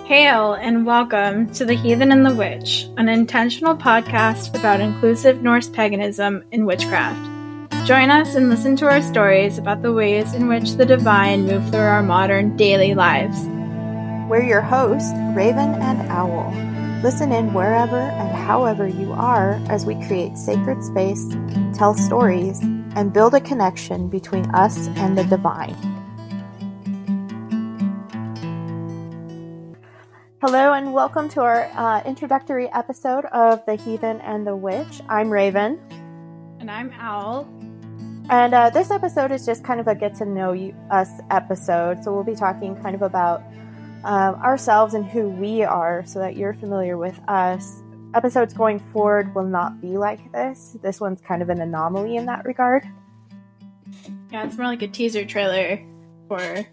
Hail and welcome to The Heathen and the Witch, an intentional podcast about inclusive Norse paganism and witchcraft. Join us and listen to our stories about the ways in which the divine move through our modern daily lives. We're your hosts, Raven and Owl. Listen in wherever and however you are as we create sacred space, tell stories, and build a connection between us and the divine. Hello and welcome to our introductory episode of The Heathen and the Witch. I'm Raven. And I'm Owl. And this episode is just kind of a get to know us episode. So we'll be talking kind of about ourselves and who we are so that you're familiar with us. Episodes going forward will not be like this. This one's kind of an anomaly in that regard. Yeah, it's more like a teaser trailer for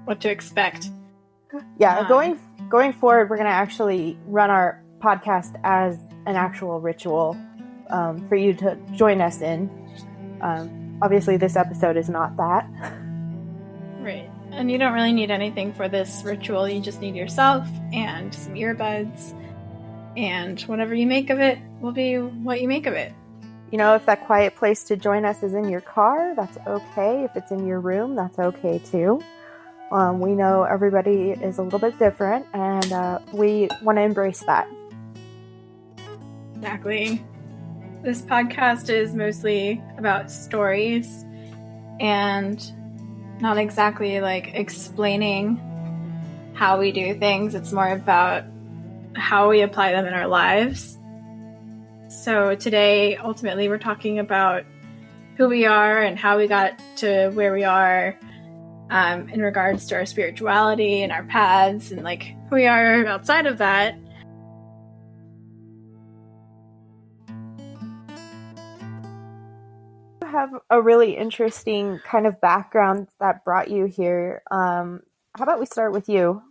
what to expect. Yeah, going forward, we're going to actually run our podcast as an actual ritual for you to join us in. Obviously, this episode is not that. Right. And you don't really need anything for this ritual. You just need yourself and some earbuds. And whatever you make of it will be what you make of it. You know, if that quiet place to join us is in your car, that's okay. If it's in your room, that's okay too. We know everybody is a little bit different, and we want to embrace that. Exactly. This podcast is mostly about stories and not exactly like explaining how we do things. It's more about how we apply them in our lives. So today, ultimately, we're talking about who we are and how we got to where we are. In regards to our spirituality and our paths and like who we are outside of that. You have a really interesting kind of background that brought you here. How about we start with you?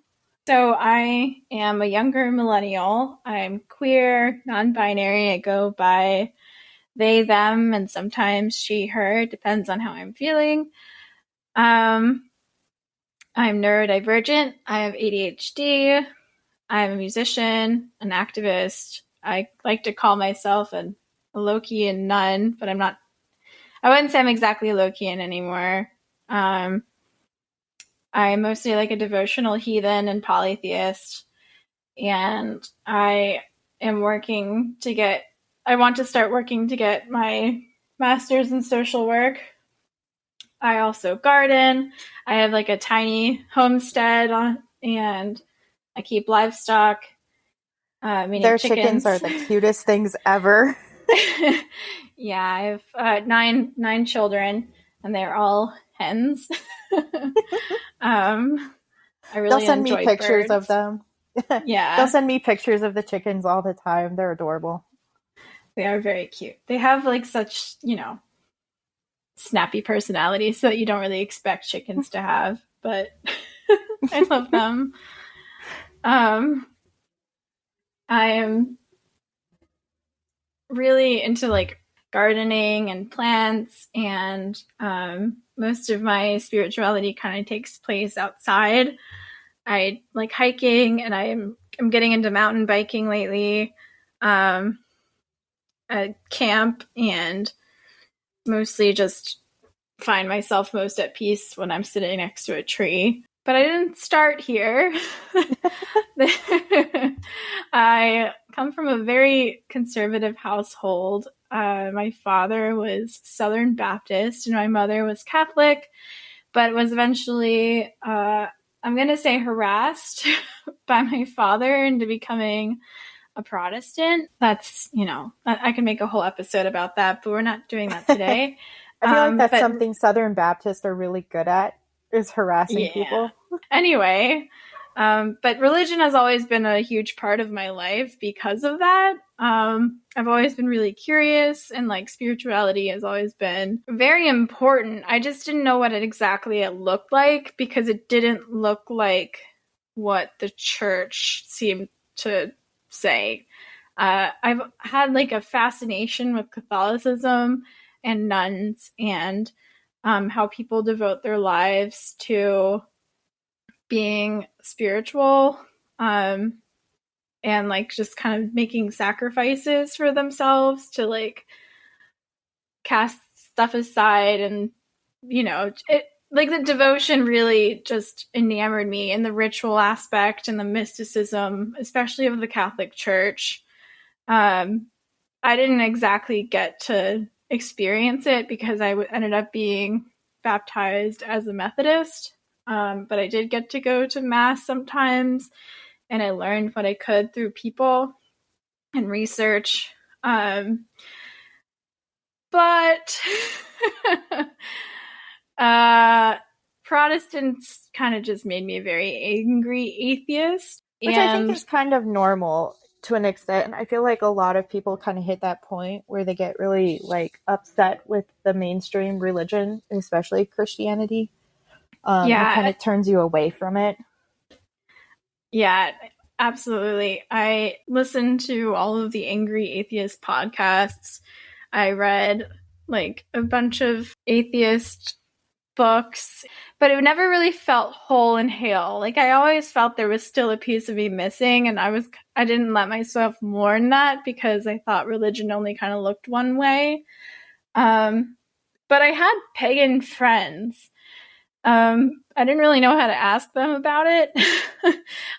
So I am a younger millennial. I'm queer, non-binary. I go by they, them, and sometimes she, her. It depends on how I'm feeling. I'm neurodivergent. I have ADHD. I'm a musician, an activist. I like to call myself a Lokian nun, but I wouldn't say I'm exactly a Lokian anymore. I'm mostly like a devotional heathen and polytheist. And I want to start working to get my master's in social work. I also garden. I have like a tiny homestead and I keep livestock. Their chickens are the cutest things ever. Yeah, I have nine children, and they're all hens. I really They'll send enjoy me pictures birds. of them. Yeah, they'll send me pictures of the chickens all the time. They're adorable. They are very cute. They have like such, snappy personalities that you don't really expect chickens to have, but I love them. I am really into like gardening and plants, and most of my spirituality kind of takes place outside. I like hiking, and I'm getting into mountain biking lately. At camp, and mostly just find myself most at peace when I'm sitting next to a tree. But I didn't start here. I come from a very conservative household. My father was Southern Baptist and my mother was Catholic, but was eventually, I'm going to say, harassed by my father into becoming a Protestant. That's, I can make a whole episode about that, but we're not doing that today. I feel like that's something Southern Baptists are really good at, is harassing people. Anyway, but religion has always been a huge part of my life because of that. I've always been really curious, and like spirituality has always been very important. I just didn't know what exactly it looked like because it didn't look like what the church seemed to say. I've had like a fascination with Catholicism and nuns and how people devote their lives to being spiritual and like just kind of making sacrifices for themselves to like cast stuff aside. And it, like, the devotion really just enamored me, and the ritual aspect and the mysticism, especially of the Catholic Church. I didn't exactly get to experience it because I ended up being baptized as a Methodist, but I did get to go to Mass sometimes, and I learned what I could through people and research. But Protestants kind of just made me a very angry atheist. Which I think is kind of normal to an extent. And I feel like a lot of people kind of hit that point where they get really like upset with the mainstream religion, especially Christianity. It kind of turns you away from it. Yeah, absolutely. I listened to all of the Angry Atheist podcasts. I read like a bunch of atheist books, but it never really felt whole and hale. Like, I always felt there was still a piece of me missing, and I didn't let myself mourn that because I thought religion only kind of looked one way. But I had pagan friends. I didn't really know how to ask them about it.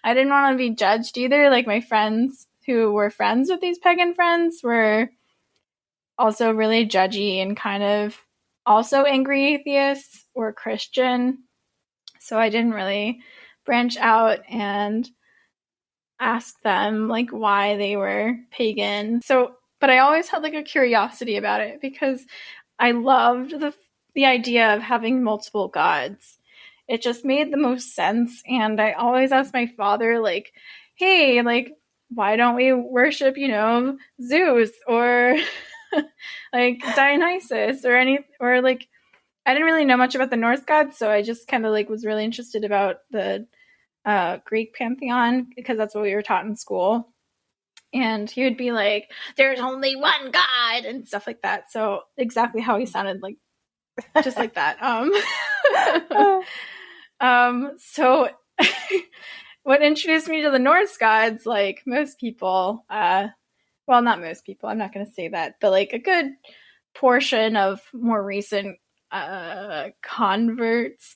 I didn't want to be judged either. Like, my friends who were friends with these pagan friends were also really judgy and kind of also angry atheists or Christian. So I didn't really branch out and ask them like why they were pagan. But I always had like a curiosity about it because I loved the idea of having multiple gods. It just made the most sense. And I always asked my father, like, hey, like, why don't we worship, Zeus or like Dionysus or like, I didn't really know much about the Norse gods, so I just kind of like was really interested about the Greek pantheon because that's what we were taught in school. And he would be like, there's only one God and stuff like that. So exactly how he sounded, like just like that. So what introduced me to the Norse gods, like most people, well, not most people, I'm not going to say that, but like a good portion of more recent converts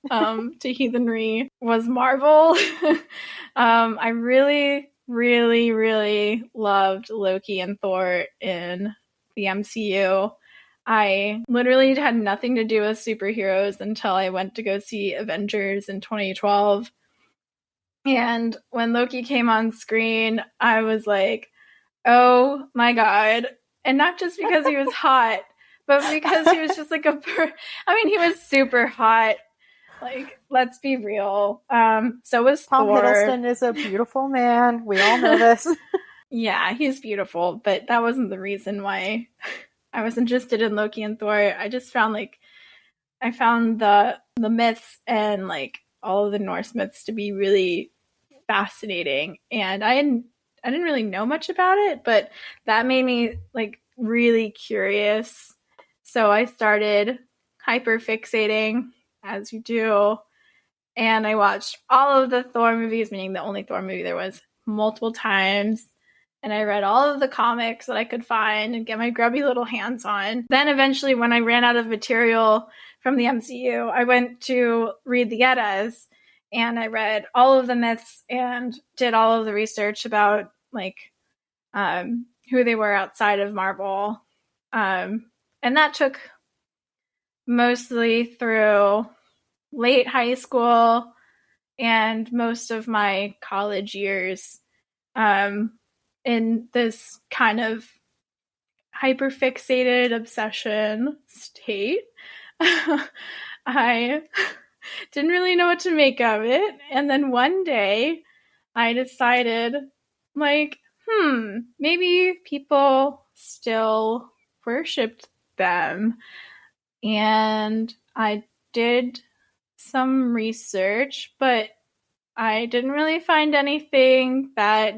to heathenry was Marvel. I really, really, really loved Loki and Thor in the MCU. I literally had nothing to do with superheroes until I went to go see Avengers in 2012. And when Loki came on screen, I was like, oh my God. And not just because he was hot, but because he was just like he was super hot. Like, let's be real. So was Tom Thor. Hiddleston is a beautiful man. We all know this. Yeah, he's beautiful, but that wasn't the reason why I was interested in Loki and Thor. I just found I found the myths and like all of the Norse myths to be really fascinating. And I didn't really know much about it, but that made me like really curious. So I started hyper fixating, as you do, and I watched all of the Thor movies, meaning the only Thor movie there was, multiple times. And I read all of the comics that I could find and get my grubby little hands on. Then eventually, when I ran out of material from the MCU, I went to read the Eddas, and I read all of the myths and did all of the research about like who they were outside of Marvel. And that took mostly through late high school and most of my college years, in this kind of hyperfixated obsession state. I didn't really know what to make of it. And then one day I decided, like, maybe people still worshipped them. And I did some research, but I didn't really find anything that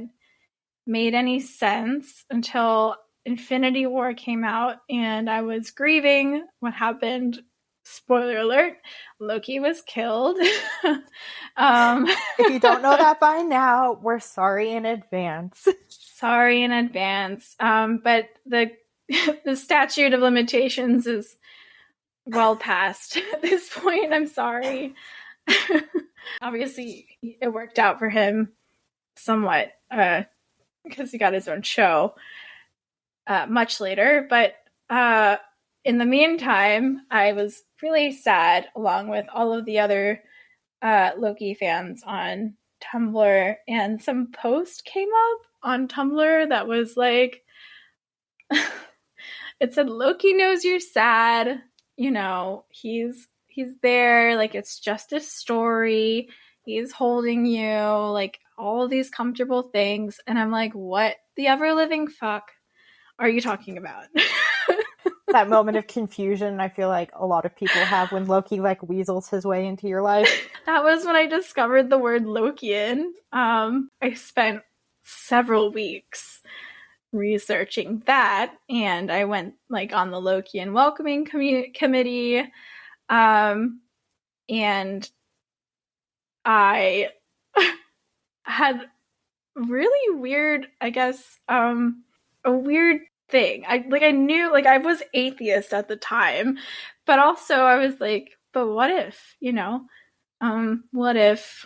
made any sense until Infinity War came out, and I was grieving what happened. Spoiler alert, Loki was killed. If you don't know that by now, we're sorry in advance. Sorry in advance. But the the statute of limitations is well past at this point. I'm sorry. Obviously, it worked out for him somewhat because he got his own show much later. But in the meantime, I was really sad, along with all of the other Loki fans on Tumblr, and some post came up on Tumblr that was like, it said, Loki knows you're sad, you know, he's there, like, it's just a story, he's holding you, like, all of these comfortable things. And I'm like, what the ever living fuck are you talking about? That moment of confusion I feel like a lot of people have when Loki like weasels his way into your life. That was when I discovered the word Lokian. I spent several weeks researching that, and I went like on the Lokian welcoming committee, and I had really weird, I guess, a weird thing. I knew, like, I was atheist at the time, but also I was like, but what if, you know, what if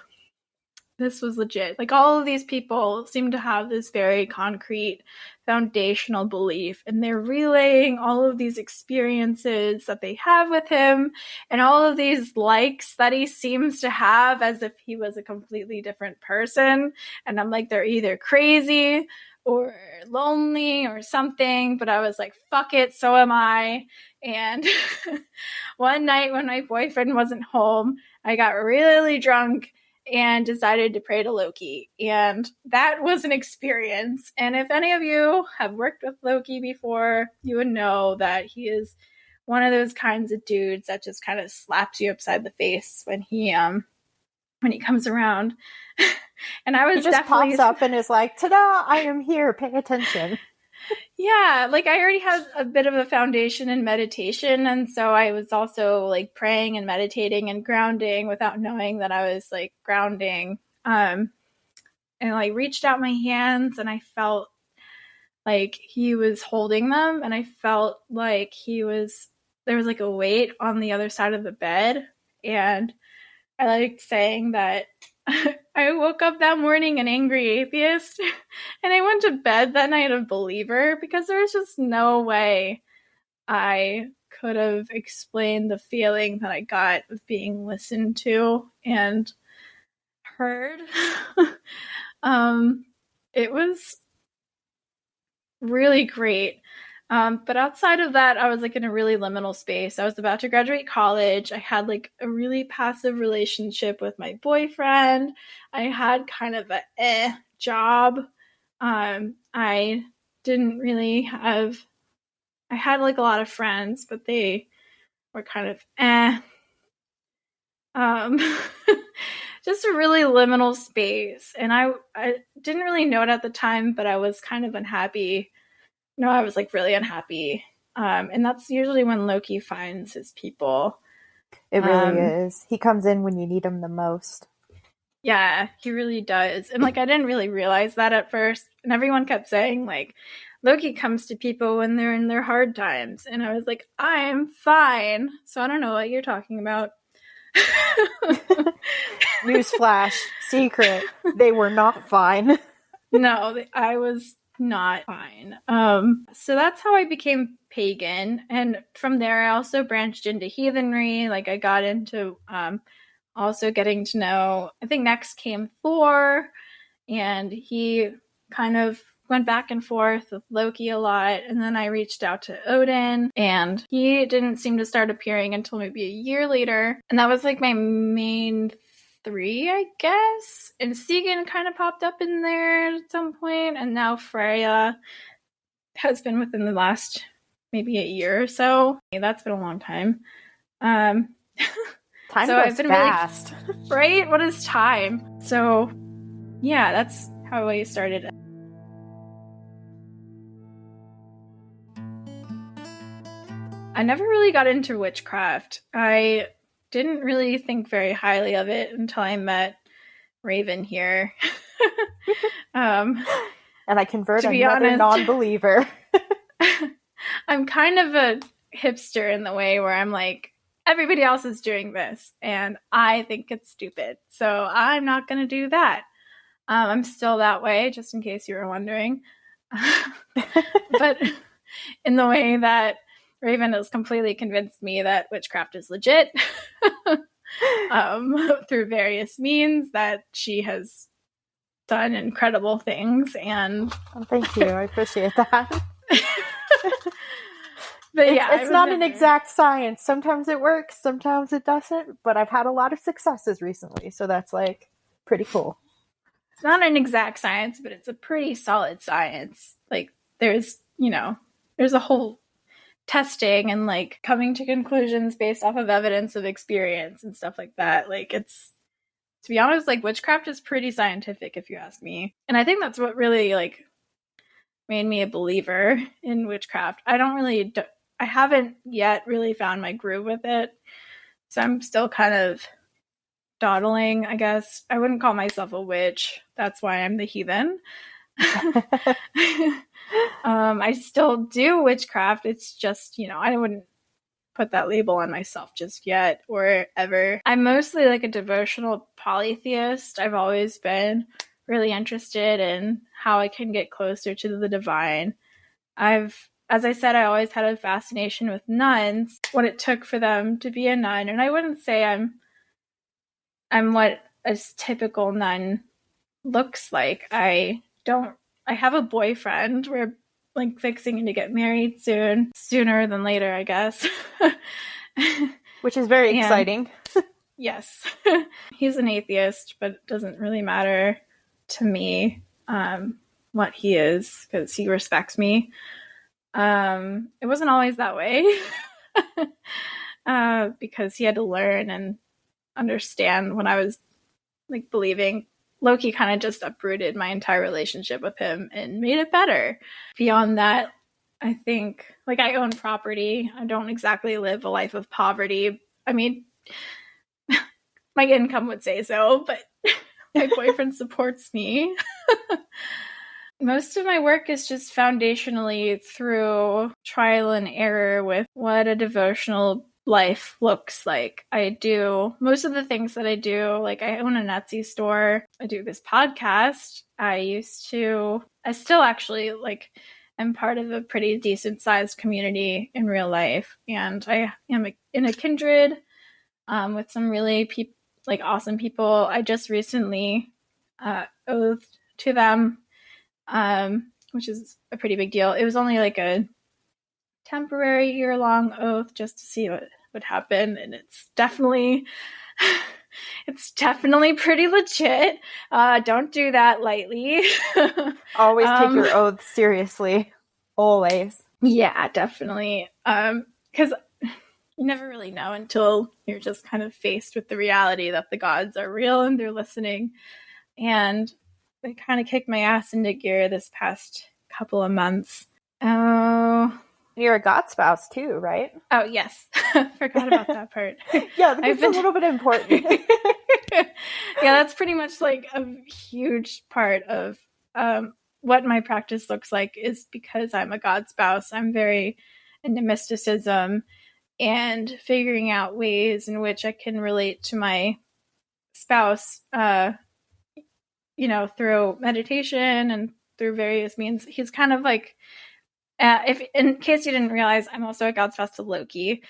this was legit? Like, all of these people seem to have this very concrete foundational belief, and they're relaying all of these experiences that they have with him and all of these likes that he seems to have as if he was a completely different person. And I'm like, they're either crazy or lonely or something. But I was like, fuck it, so am I. And one night when my boyfriend wasn't home, I got really drunk and decided to pray to Loki. And that was an experience. And if any of you have worked with Loki before, you would know that he is one of those kinds of dudes that just kind of slaps you upside the face when he comes around. And I was he just definitely pops up and is like, ta-da, I am here, pay attention. Yeah, like, I already had a bit of a foundation in meditation, and so I was also like praying and meditating and grounding without knowing that I was like grounding. And like reached out my hands, and I felt like he was holding them, and I felt like there was like a weight on the other side of the bed. And I liked saying that I woke up that morning an angry atheist, and I went to bed that night a believer, because there was just no way I could have explained the feeling that I got of being listened to and heard. It was really great. But outside of that, I was like in a really liminal space. I was about to graduate college. I had like a really passive relationship with my boyfriend. I had kind of a job. I didn't really have, I had like a lot of friends, but they were kind of just a really liminal space. And I didn't really know it at the time, but I was kind of unhappy. No, I was like really unhappy. And that's usually when Loki finds his people. It really is. He comes in when you need him the most. Yeah, he really does. And like, I didn't really realize that at first. And everyone kept saying like, Loki comes to people when they're in their hard times. And I was like, I'm fine. So I don't know what you're talking about. Newsflash, secret. They were not fine. No, I was not fine. So that's how I became pagan. And from there, I also branched into heathenry. Like, I got into also getting to know, I think next came Thor, and he kind of went back and forth with Loki a lot. And then I reached out to Odin, and he didn't seem to start appearing until maybe a year later. And that was like my main three, I guess. And Segan kind of popped up in there at some point, and now Freya has been within the last maybe a year or so. That's been a long time. Time so goes fast. Really, right? What is time? So yeah, that's how I started. I never really got into witchcraft. I didn't really think very highly of it until I met Raven here. And I convert to be another honest, non-believer. I'm kind of a hipster in the way where I'm like, everybody else is doing this and I think it's stupid, so I'm not going to do that. I'm still that way, just in case you were wondering. But in the way that Raven has completely convinced me that witchcraft is legit through various means, that she has done incredible things. And thank you. I appreciate that. But it's not an exact science. Sometimes it works, sometimes it doesn't. But I've had a lot of successes recently, so that's like pretty cool. It's not an exact science, but it's a pretty solid science. Like there's a whole testing and like coming to conclusions based off of evidence of experience and stuff like that. Like it's, to be honest, like witchcraft is pretty scientific if you ask me. And I think that's what really like made me a believer in witchcraft. I haven't yet really found my groove with it. So I'm still kind of dawdling, I guess. I wouldn't call myself a witch. That's why I'm the heathen. I still do witchcraft. It's just, I wouldn't put that label on myself just yet or ever. I'm mostly like a devotional polytheist. I've always been really interested in how I can get closer to the divine. As I said, I always had a fascination with nuns, what it took for them to be a nun. And I wouldn't say I'm what a typical nun looks like. I have a boyfriend. We're like fixing to get married sooner than later, I guess. Which is very exciting. Yes. He's an atheist, but it doesn't really matter to me what he is, because he respects me. It wasn't always that way. Because he had to learn and understand when I was like believing. Loki kind of just uprooted my entire relationship with him and made it better. Beyond that, I think like I own property. I don't exactly live a life of poverty. I mean, my income would say so, but my boyfriend supports me. Most of my work is just foundationally through trial and error with what a devotional life looks like. I do most of the things that I do. Like I own an Etsy store. I do this podcast. I still actually like am part of a pretty decent sized community in real life. And I am in a kindred with some really awesome people. I just recently oathed to them, which is a pretty big deal. It was only like a temporary year-long oath just to see what would happen, and it's definitely pretty legit. Don't do that lightly. Always take your oath seriously. Always. Yeah, definitely. Because you never really know until you're just kind of faced with the reality that the gods are real and they're listening. And they kind of kicked my ass into gear this past couple of months. Oh, you're a god spouse too, right? Oh, yes. Forgot about that part. Yeah, that's a little bit important. Yeah, that's pretty much like a huge part of what my practice looks like, is because I'm a god spouse. I'm very into mysticism and figuring out ways in which I can relate to my spouse, through meditation and through various means. He's kind of like, if in case you didn't realize, I'm also a god spouse to Loki.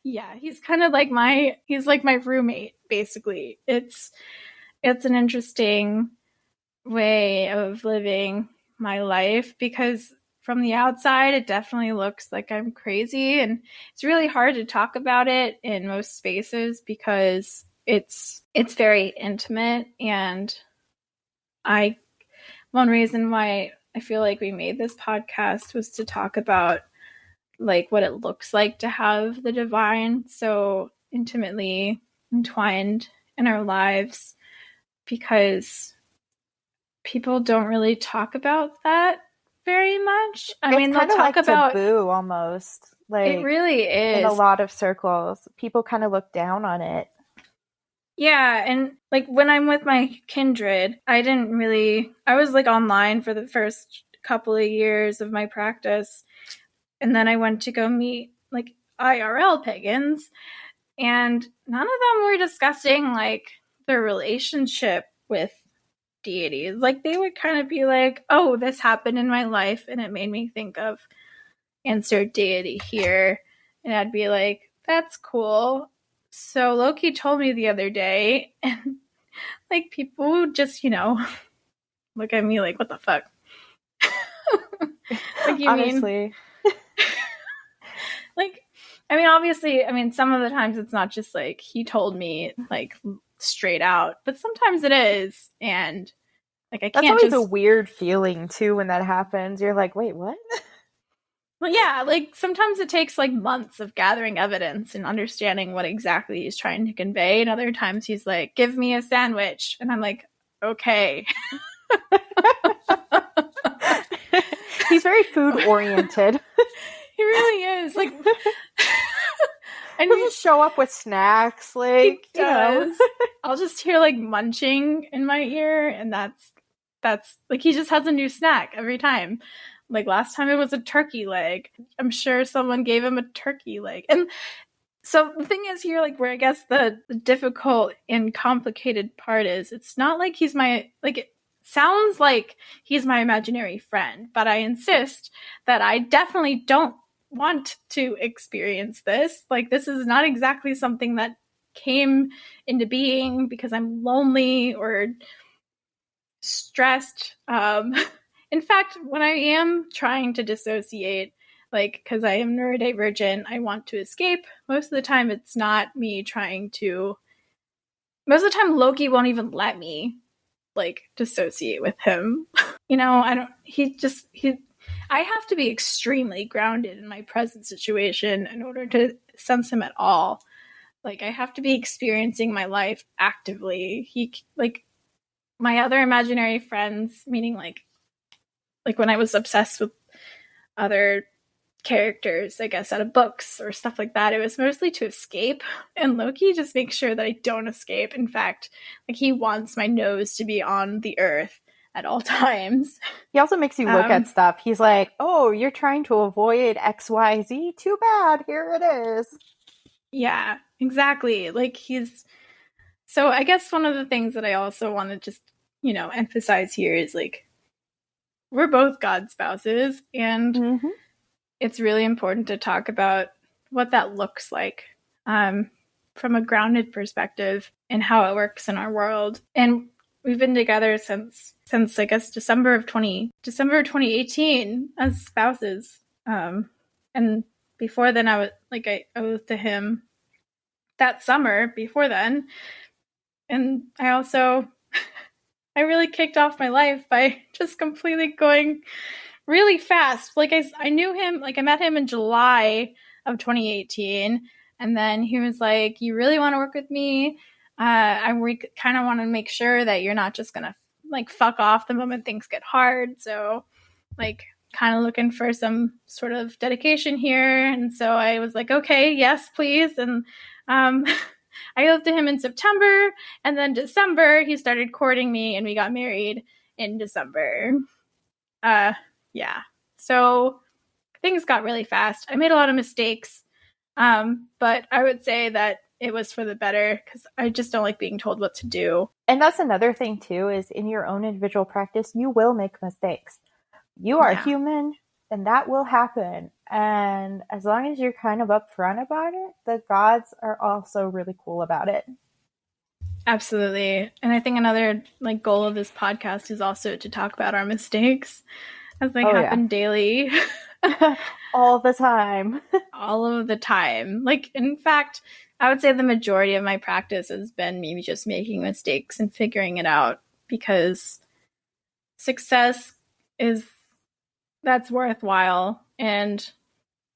Yeah, he's kind of like my roommate, basically. It's an interesting way of living my life, because from the outside, it definitely looks like I'm crazy, and it's really hard to talk about it in most spaces because it's very intimate. And one reason why I feel like we made this podcast was to talk about like what it looks like to have the divine so intimately entwined in our lives, because people don't really talk about that very much. I mean, they'll talk about taboo almost. Like, It really in a is. lot of circles, people kind of look down on it. Yeah, and like when I'm with my kindred, I was like online for the first couple of years of my practice, and then I went to go meet like IRL pagans, and none of them were discussing like their relationship with deities. Like they would kind of be like, "Oh, this happened in my life and it made me think of insert deity here." And I'd be like, "That's cool." So Loki told me the other day, and like people would just, look at me like, "What the fuck?" Like you Honestly. mean like I mean obviously, some of the times it's not just like he told me like straight out, but sometimes it is, and like I That's can't always just a weird feeling too when that happens. You're like, wait, what? well, yeah, like sometimes it takes like months of gathering evidence and understanding what exactly he's trying to convey, and other times he's like, "Give me a sandwich," and I'm like, "Okay." He's very food oriented. He really is. Like, and he'll just show up with snacks, like, he does. I'll just hear like munching in my ear, and that's like he just has a new snack every time. Like last time it was a turkey leg. I'm sure someone gave him a turkey leg. And so the thing is here, like where I guess the difficult and complicated part is, it's not like he's it sounds like he's my imaginary friend, but I insist that I definitely don't want to experience this. Like this is not exactly something that came into being because I'm lonely or stressed. In fact, when I am trying to dissociate, like, because I am neurodivergent, I want to escape. Most of the time, it's not me trying to. Most of the time, Loki won't even let me, like, dissociate with him. I don't. I have to be extremely grounded in my present situation in order to sense him at all. Like, I have to be experiencing my life actively. My other imaginary friends, meaning like when I was obsessed with other characters, I guess, out of books or stuff like that, it was mostly to escape. And Loki just makes sure that I don't escape. In fact, like he wants my nose to be on the earth at all times. He also makes you look at stuff. He's like, "Oh, you're trying to avoid XYZ? Too bad. Here it is." Yeah, exactly. Like so I guess one of the things that I also want to just, emphasize here is like we're both God's spouses, and it's really important to talk about what that looks like from a grounded perspective and how it works in our world. And we've been together since I guess December of 2018 as spouses. And before then, I oathed to him that summer before then. And I really kicked off my life by just completely going really fast. Like I knew him, like I met him in July of 2018, and then he was like, "You really want to work with me? I kind of want to make sure that you're not just gonna like fuck off the moment things get hard. So, like, kind of looking for some sort of dedication here." And so I was like, "Okay, yes, please." And I oathed to him in September, and then December he started courting me, and we got married in December. Yeah. So things got really fast. I made a lot of mistakes, but I would say that it was for the better because I just don't like being told what to do. And that's another thing too, is in your own individual practice, you will make mistakes. You are human, and that will happen. And as long as you're kind of upfront about it, the gods are also really cool about it. Absolutely. And I think another like goal of this podcast is also to talk about our mistakes as they happen daily. All the time. All of the time. Like, in fact, I would say the majority of my practice has been me just making mistakes and figuring it out, because success that's worthwhile and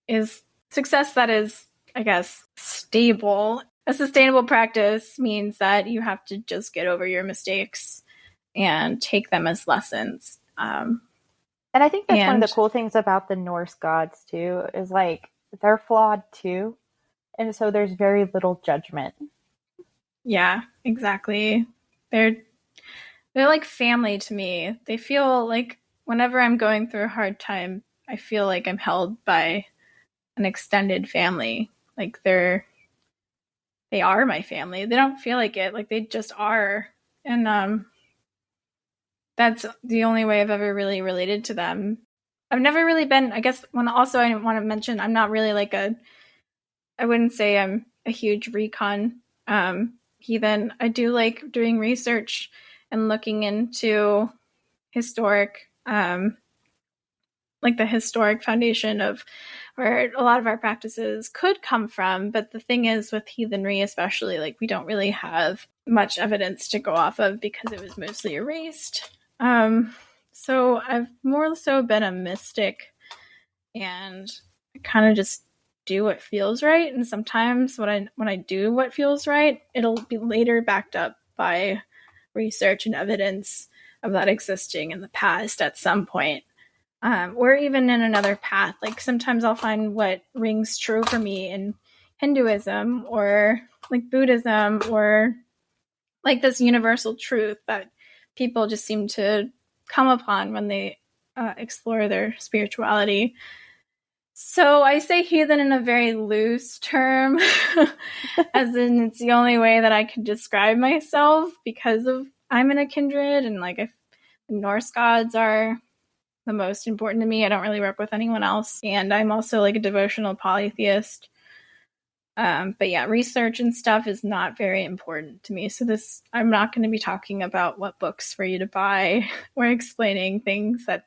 is success that is, I guess, stable. A sustainable practice means that you have to just get over your mistakes and take them as lessons. And I think that's one of the cool things about the Norse gods too, is like they're flawed too. And so there's very little judgment. Yeah, exactly. They're like family to me. They feel like whenever I'm going through a hard time, I feel like I'm held by an extended family. Like they are my family. They don't feel like it, like they just are. And that's the only way I've ever really related to them. I've never really been, I guess, when also I want to mention, I'm not really like I wouldn't say I'm a huge recon heathen. I do like doing research and looking into historic, like the historic foundation of where a lot of our practices could come from. But the thing is, with heathenry especially, like we don't really have much evidence to go off of because it was mostly erased. So I've more so been a mystic and kind of just do what feels right. And sometimes when I do what feels right, it'll be later backed up by research and evidence of that existing in the past at some point. Or even in another path. Like sometimes I'll find what rings true for me in Hinduism or like Buddhism or like this universal truth that people just seem to come upon when they explore their spirituality. So I say heathen in a very loose term, as in it's the only way that I can describe myself because of I'm in a kindred and like Norse gods are the most important to me. I don't really work with anyone else. And I'm also like a devotional polytheist. But yeah, research and stuff is not very important to me. So I'm not going to be talking about what books for you to buy or explaining things that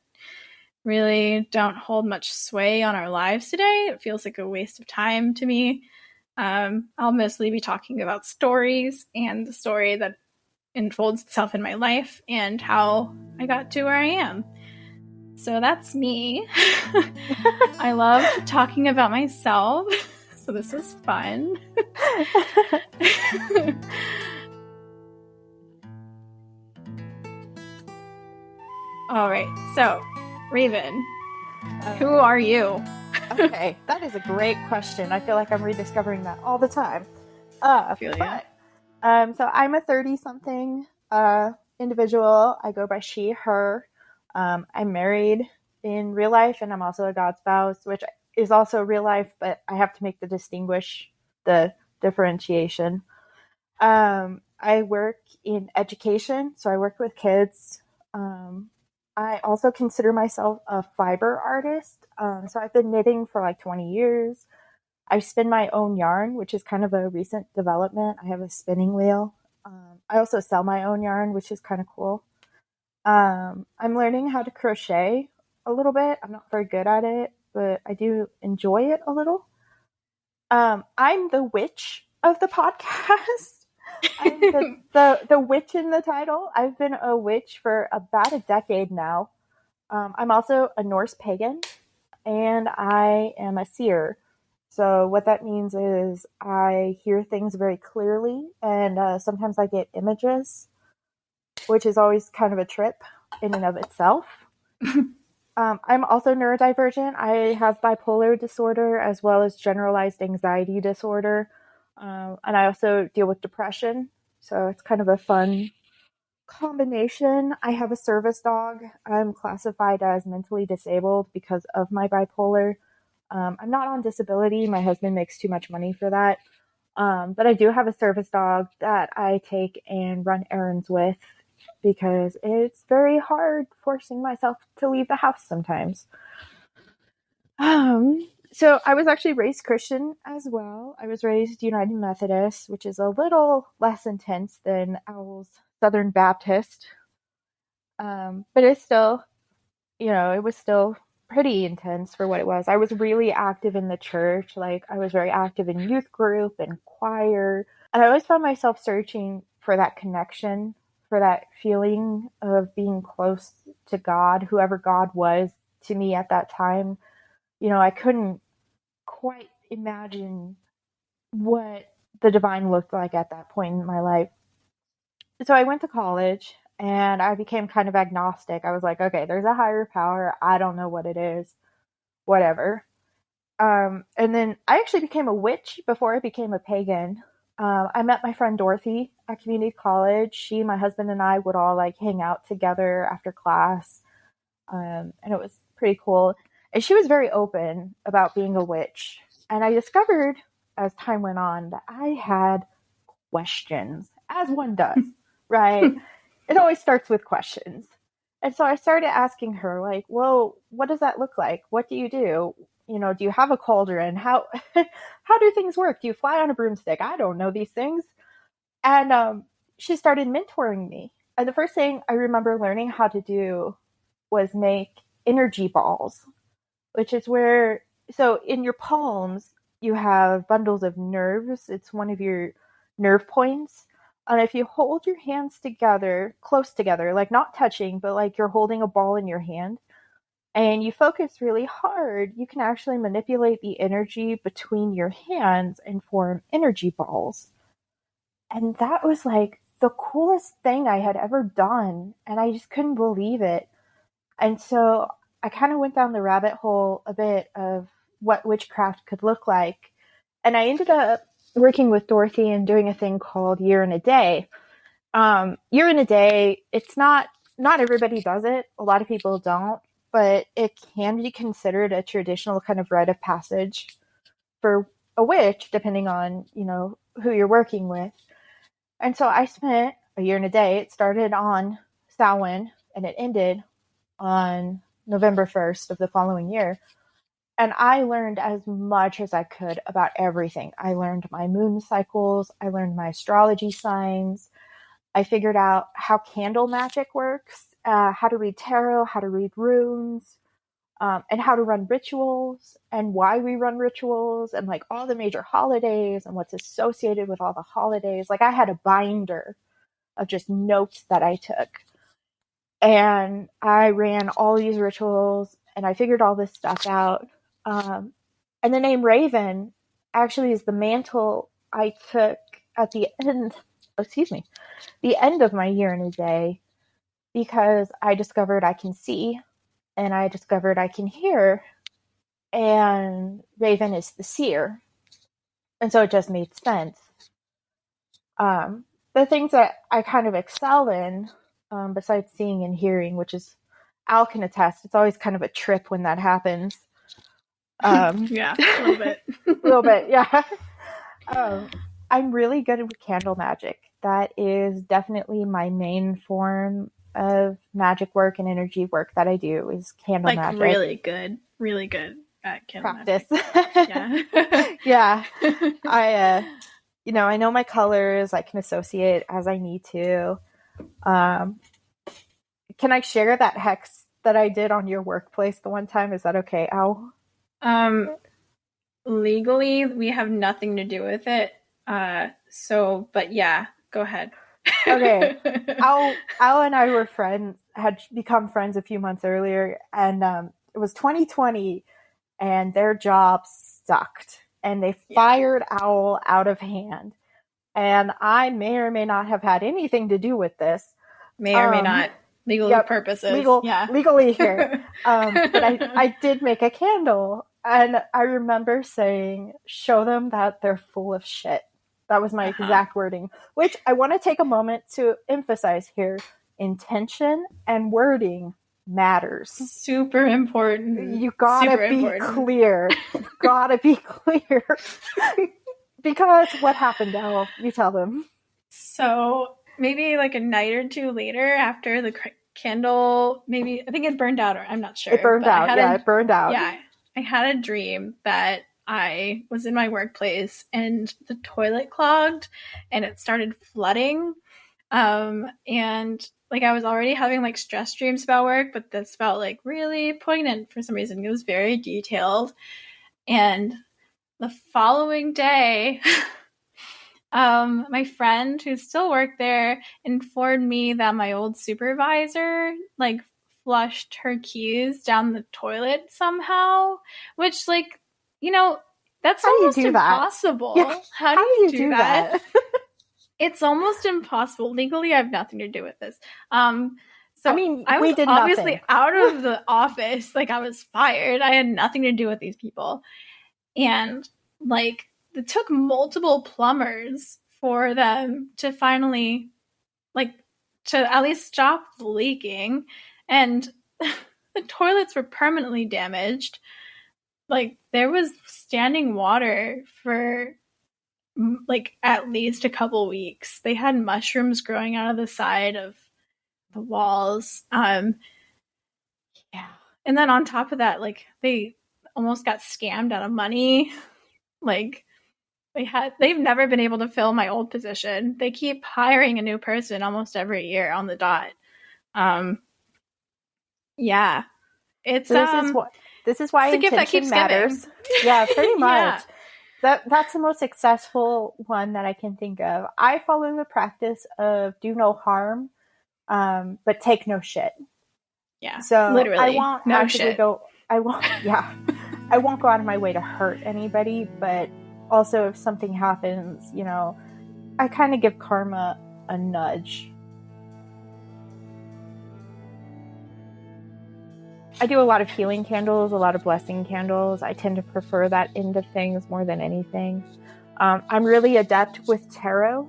really don't hold much sway on our lives today. It feels like a waste of time to me. I'll mostly be talking about stories and the story that unfolds itself in my life and how I got to where I am. So that's me. I love talking about myself. So this was fun. All right. So, Raven, who are you? Okay, that is a great question. I feel like I'm rediscovering that all the time. So I'm a 30-something individual. I go by she, her. I'm married in real life, and I'm also a God spouse, which is also real life, but I have to make the differentiation. I work in education, so I work with kids. I also consider myself a fiber artist. So I've been knitting for like 20 years. I spin my own yarn, which is kind of a recent development. I have a spinning wheel. I also sell my own yarn, which is kind of cool. I'm learning how to crochet a little bit. I'm not very good at it, but I do enjoy it a little. I'm the witch of the podcast. I'm the witch in the title. I've been a witch for about a decade now. I'm also a Norse pagan, and I am a seer. So what that means is I hear things very clearly, and sometimes I get images, which is always kind of a trip in and of itself. I'm also neurodivergent. I have bipolar disorder as well as generalized anxiety disorder. And I also deal with depression. So it's kind of a fun combination. I have a service dog. I'm classified as mentally disabled because of my bipolar. I'm not on disability. My husband makes too much money for that. But I do have a service dog that I take and run errands with because it's very hard forcing myself to leave the house sometimes. So I was actually raised Christian as well. I was raised United Methodist, which is a little less intense than Owl's Southern Baptist. But it's still, it was still pretty intense for what it was. I was really active in the church. Like I was very active in youth group and choir. And I always found myself searching for that connection, for that feeling of being close to God, whoever God was to me at that time. I couldn't quite imagine what the divine looked like at that point in my life. So I went to college and I became kind of agnostic. I was like, okay, there's a higher power. I don't know what it is. Whatever. And then I actually became a witch before I became a pagan. I met my friend Dorothy at community college. She, my husband, and I would all like hang out together after class. And it was pretty cool. And she was very open about being a witch. And I discovered as time went on that I had questions, as one does, right? It always starts with questions. And so I started asking her, like, well, what does that look like? What do you do? You know, do you have a cauldron? How how do things work? Do you fly on a broomstick? I don't know these things. And she started mentoring me. And the first thing I remember learning how to do was make energy balls, which is where, so in your palms, you have bundles of nerves. It's one of your nerve points. And if you hold your hands together, close together, like not touching, but like you're holding a ball in your hand, and you focus really hard, you can actually manipulate the energy between your hands and form energy balls. And that was like the coolest thing I had ever done. And I just couldn't believe it. And so I kind of went down the rabbit hole a bit of what witchcraft could look like. And I ended up working with Dorothy and doing a thing called Year in a Day. Year in a Day, it's not everybody does it. A lot of people don't, but it can be considered a traditional kind of rite of passage for a witch, depending on, you know, who you're working with. And so I spent a year and a day. It started on Samhain and it ended on November 1st of the following year. And I learned as much as I could about everything. I learned my moon cycles. I learned my astrology signs. I figured out how candle magic works, how to read tarot, how to read runes, and how to run rituals and why we run rituals and like all the major holidays and what's associated with all the holidays. Like I had a binder of just notes that I took. And I ran all these rituals and I figured all this stuff out. And the name Raven actually is the mantle I took at the end of my year in a day, because I discovered I can see and I discovered I can hear, and Raven is the seer. And so it just made sense. The things that I kind of excel in, besides seeing and hearing, which is, Al can attest, it's always kind of a trip when that happens. Yeah, a little bit. A little bit, yeah. I'm really good with candle magic. That is definitely my main form of magic work and energy work that I do, is candle magic. Really good at candle practice. Magic. Yeah. Yeah. I know my colors. I can associate as I need to. Can I share that hex that I did on your workplace the one time? Is that okay, Al? Legally, we have nothing to do with it. But yeah, go ahead. Okay. Al and I were friends, had become friends a few months earlier, and it was 2020, and their job sucked, and they fired Owl out of hand. And I may or may not have had anything to do with this. May or may not. Legal purposes. Legally here. But I did make a candle. And I remember saying, show them that they're full of shit. That was my exact wording, which I want to take a moment to emphasize here. Intention and wording matters. Super important. You gotta be clear. You gotta be clear. Because what happened, Al? You tell them. So maybe like a night or two later, after the candle, maybe, I think it burned out, or I'm not sure. It burned out. It burned out. Yeah. I had a dream that I was in my workplace and the toilet clogged and it started flooding. And like I was already having like stress dreams about work, but this felt like really poignant for some reason. It was very detailed. And the following day, my friend who still worked there informed me that my old supervisor like flushed her keys down the toilet somehow, which that's almost impossible. Yeah. How do you do that? It's almost impossible. Legally, I have nothing to do with this. So I was obviously out of the office. Like I was fired. I had nothing to do with these people. And like it took multiple plumbers for them to finally like to at least stop the leaking. And the toilets were permanently damaged. Like there was standing water for like at least a couple weeks. They had mushrooms growing out of the side of the walls. Yeah. And then on top of that, like they almost got scammed out of money. Like they've never been able to fill my old position. They keep hiring a new person almost every year on the dot. Yeah. It's this is why intention matters. Yeah, pretty much. Yeah. That's the most successful one that I can think of. I follow the practice of do no harm, but take no shit. Yeah. So literally, I won't no actively shit. I won't go out of my way to hurt anybody, but also if something happens, you know, I kind of give karma a nudge. I do a lot of healing candles, a lot of blessing candles. I tend to prefer that end of things more than anything. I'm really adept with tarot.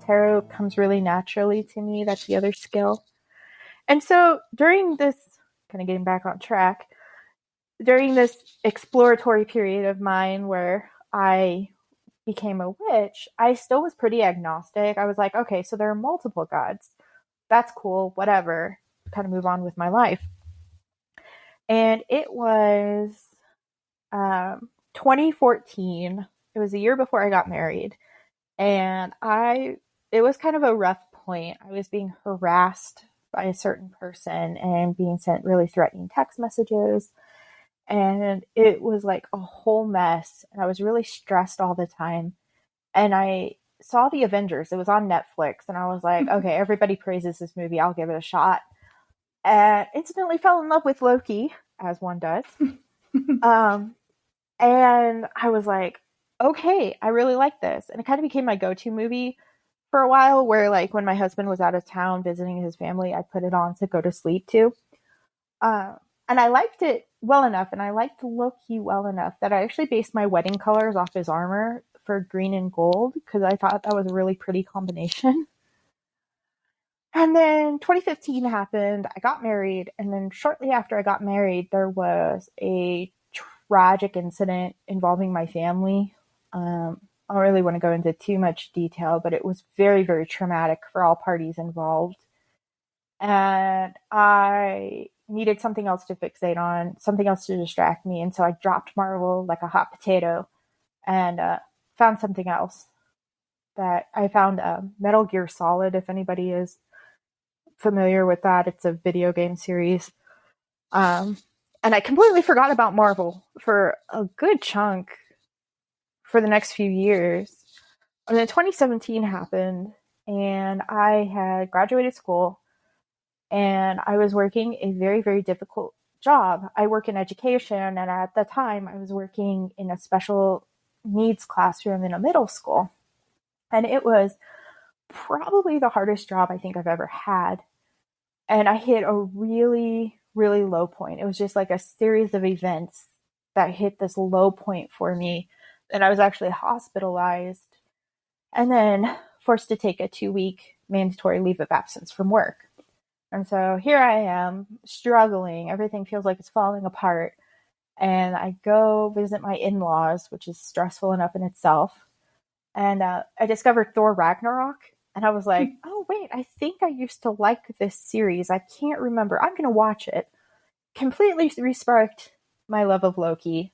Tarot comes really naturally to me. That's the other skill. And so during this, kind of getting back on track, during this exploratory period of mine where I became a witch, I still was pretty agnostic. I was like, okay, so there are multiple gods. That's cool, whatever. Kind of move on with my life. And it was 2014. It was the year before I got married. And it was kind of a rough point. I was being harassed by a certain person and being sent really threatening text messages. And it was like a whole mess. And I was really stressed all the time. And I saw the Avengers. It was on Netflix. And I was like, okay, everybody praises this movie. I'll give it a shot. And instantly fell in love with Loki, as one does. And I was like, okay, I really like this. And it kind of became my go-to movie for a while, where like when my husband was out of town visiting his family, I put it on to go to sleep to. And I liked it well enough, and I liked Loki well enough that I actually based my wedding colors off his armor for green and gold, because I thought that was a really pretty combination. And then 2015 happened, I got married, and then shortly after I got married, there was a tragic incident involving my family. I don't really want to go into too much detail, but it was very, very traumatic for all parties involved. And I needed something else to fixate on, something else to distract me, and so I dropped Marvel like a hot potato and found something else. That I found Metal Gear Solid, if anybody is familiar with that. It's a video game series. And I completely forgot about Marvel for a good chunk for the next few years. And then 2017 happened, and I had graduated school, and I was working a very, very difficult job. I work in education, and at the time I was working in a special needs classroom in a middle school. And it was probably the hardest job I think I've ever had. And I hit a really, really low point. It was just like a series of events that hit this low point for me. And I was actually hospitalized and then forced to take a 2-week mandatory leave of absence from work. And so here I am struggling. Everything feels like it's falling apart. And I go visit my in-laws, which is stressful enough in itself. And I discovered Thor Ragnarok. And I was like, oh, wait, I think I used to like this series. I can't remember. I'm going to watch it. Completely resparked my love of Loki.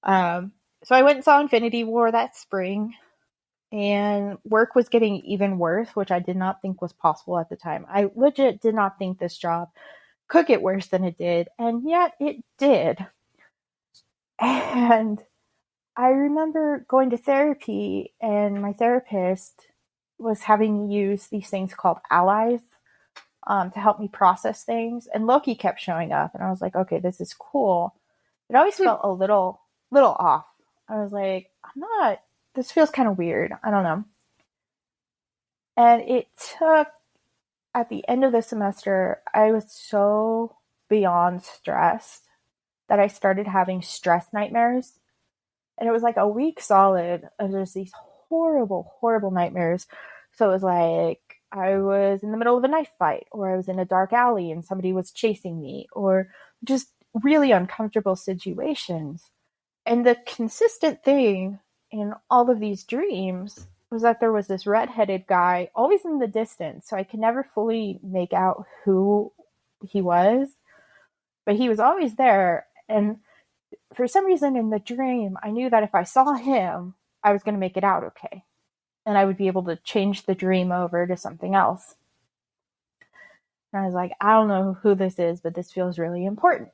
So I went and saw Infinity War that spring. And work was getting even worse, which I did not think was possible at the time. I legit did not think this job could get worse than it did. And yet it did. And I remember going to therapy, and my therapist was having me use these things called allies to help me process things. And Loki kept showing up, and I was like, okay, this is cool. It always felt a little off. I was like, this feels kind of weird. I don't know. And it took, at the end of the semester, I was so beyond stressed that I started having stress nightmares. And it was like a week solid of just these horrible, horrible nightmares. So it was like I was in the middle of a knife fight, or I was in a dark alley and somebody was chasing me, or just really uncomfortable situations. And the consistent thing in all of these dreams was that there was this redheaded guy always in the distance. So I could never fully make out who he was, but he was always there. And for some reason in the dream, I knew that if I saw him, I was going to make it out okay. And I would be able to change the dream over to something else. And I was like, I don't know who this is, but this feels really important.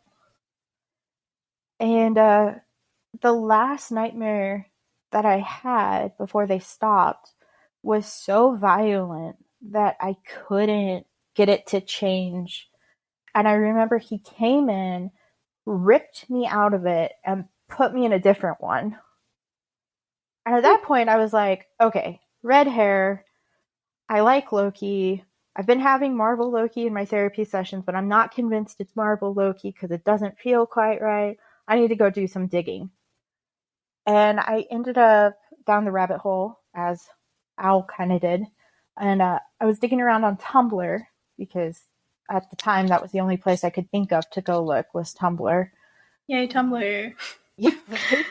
And the last nightmare that I had before they stopped was so violent that I couldn't get it to change. And I remember he came in, ripped me out of it, and put me in a different one. And at that point, I was like, okay, red hair. I like Loki. I've been having Marvel Loki in my therapy sessions, but I'm not convinced it's Marvel Loki because it doesn't feel quite right. I need to go do some digging. And I ended up down the rabbit hole, as Owl kind of did. And I was digging around on Tumblr because at the time that was the only place I could think of to go look was Tumblr. Yay, Tumblr. Yeah, right?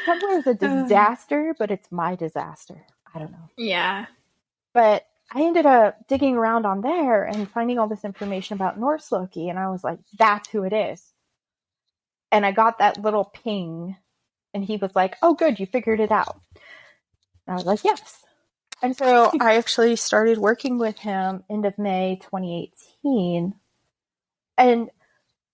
Tumblr is a disaster, but it's my disaster. I don't know. Yeah. But I ended up digging around on there and finding all this information about Norse Loki. And I was like, that's who it is. And I got that little ping. And he was like, oh, good, you figured it out. And I was like, yes. And so I actually started working with him end of May 2018. And